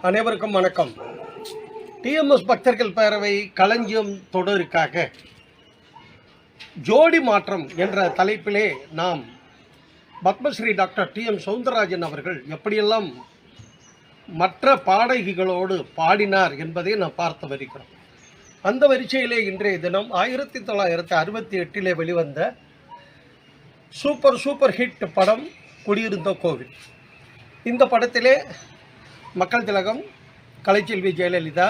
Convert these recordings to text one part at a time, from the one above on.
அனைவருக்கும் வணக்கம். டிஎம்எஸ் பக்தர்கள் பேரவை களஞ்சியம் தொடருக்காக ஜோடி மாற்றம் என்ற தலைப்பிலே நாம் பத்மஸ்ரீ டாக்டர் டி.எம். சௌந்தரராஜன் அவர்கள் எப்படியெல்லாம் மற்ற பாடகிகளோடு பாடினார் என்பதை நாம் பார்த்து வருகிறோம். அந்த வரிசையிலே இன்றைய தினம் 1968 வெளிவந்த சூப்பர் ஹிட் படம் குடியிருந்த கோவில். இந்த படத்திலே மக்கள் திலகம், கலைச்செல்வி ஜெயலலிதா,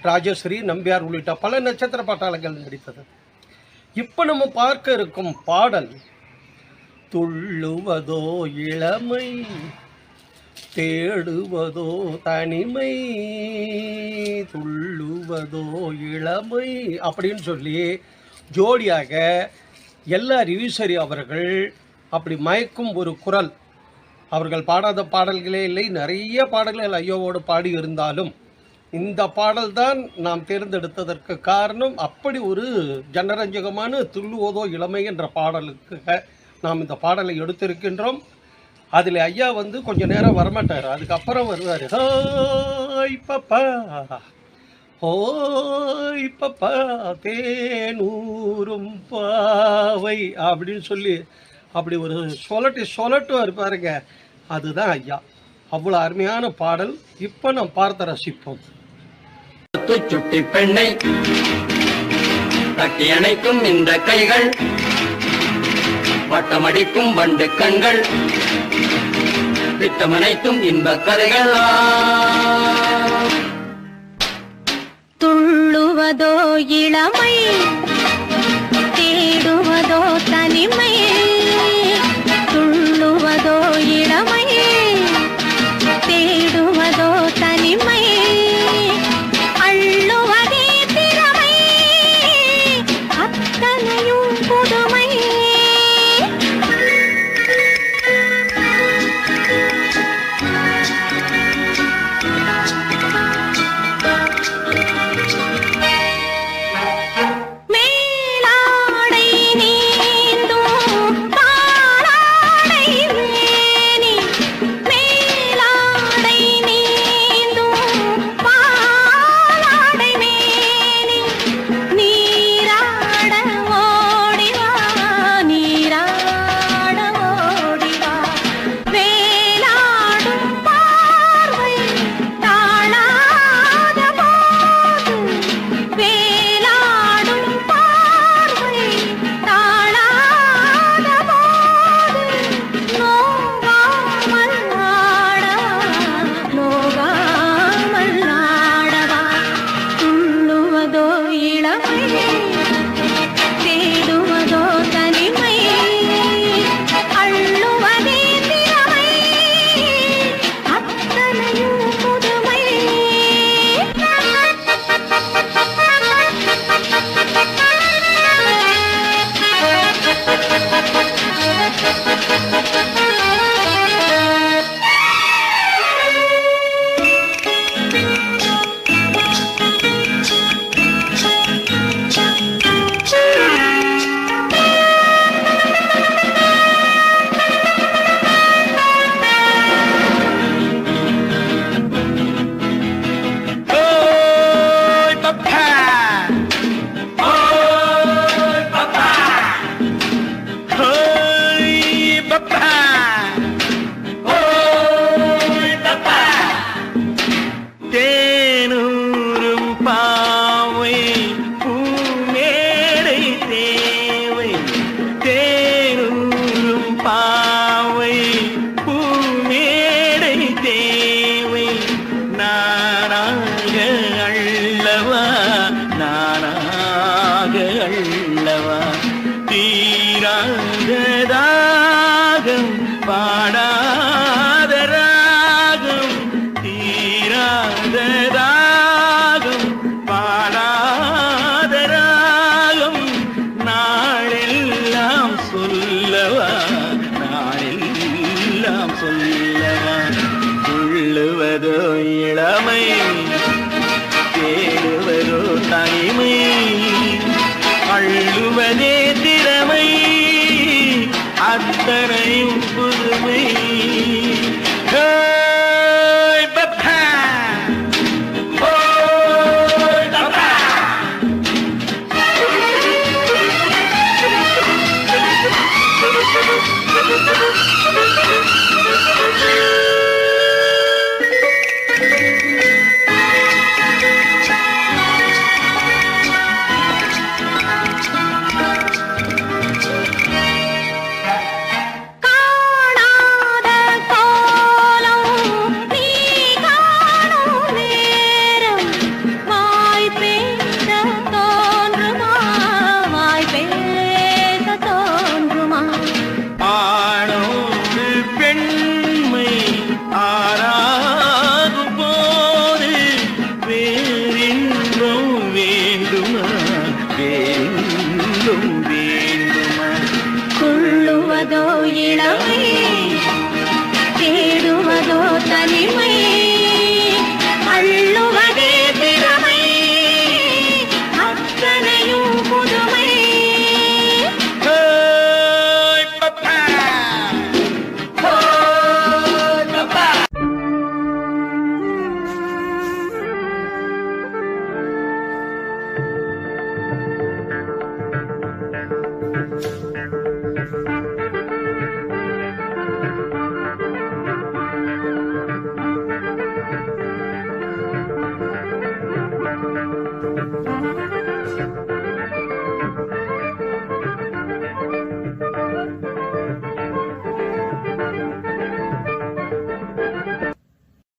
ராஜஸ்ரீ, நம்பியார் உள்ளிட்ட பல நட்சத்திர பட்டாளங்கள் நடித்தது. இப்போ நம்ம பார்க்க இருக்கும் பாடல் துள்ளுவதோ இளமை, தேடுவதோ தனிமை, துள்ளுவதோ இளமை அப்படின்னு சொல்லி ஜோடியாக எல்லா ரிவியூசரி அவர்கள் அப்படி மயக்கும் ஒரு குரல். அவர்கள் பாடாத பாடல்களே இல்லை, நிறைய பாடல்கள் ஐயோவோடு பாடி இருந்தாலும் இந்த பாடல் தான் நாம் தேர்ந்தெடுத்ததற்கு காரணம். அப்படி ஒரு ஜனரஞ்சகமான துள்ளுவதோ இளமை என்ற பாடலுக்கு நாம் இந்த பாடலை எடுத்திருக்கின்றோம். அதில் ஐயா கொஞ்சம் நேரம் வரமாட்டார், அதுக்கப்புறம் வருவார். ஹோய் பப்பா, ஹோய் பப்பா, தேனூரும் பாவை அப்படின்னு சொல்லி அப்படி ஒரு சொலட்டு பாருங்க. அதுதான் ஐயா. அவ்வளோ அருமையான பாடல். இப்போ நாம் பார்த்து ரசிப்போம். சுட்டி பெண்ணை தட்டி அணைக்கும் இந்த கைகள், வட்டமடிக்கும் வண்டு கண்கள், திட்டமனைத்தும் இன்ப கதைகள். துள்ளுவதோ இளமை, தேடுவதோ தனிமை, துள்ளுவதோ இளமை, தேடுவதோ தனிமை, அள்ளுவதே திறமை, அத்தனையும் புதுமை. தீராதராகம் பாடாதராகம், தீராதராகம் பாடாதராகம், நாளெல்லாம் சொல்லவா, நாளெல்லாம் சொல்லவா. துள்ளுவதோ இளமை, தேடுவதோ தனிமை, அள்ளுவதே திறமை, அத்தனையும் புதுமை. ஹோய் பப்பா,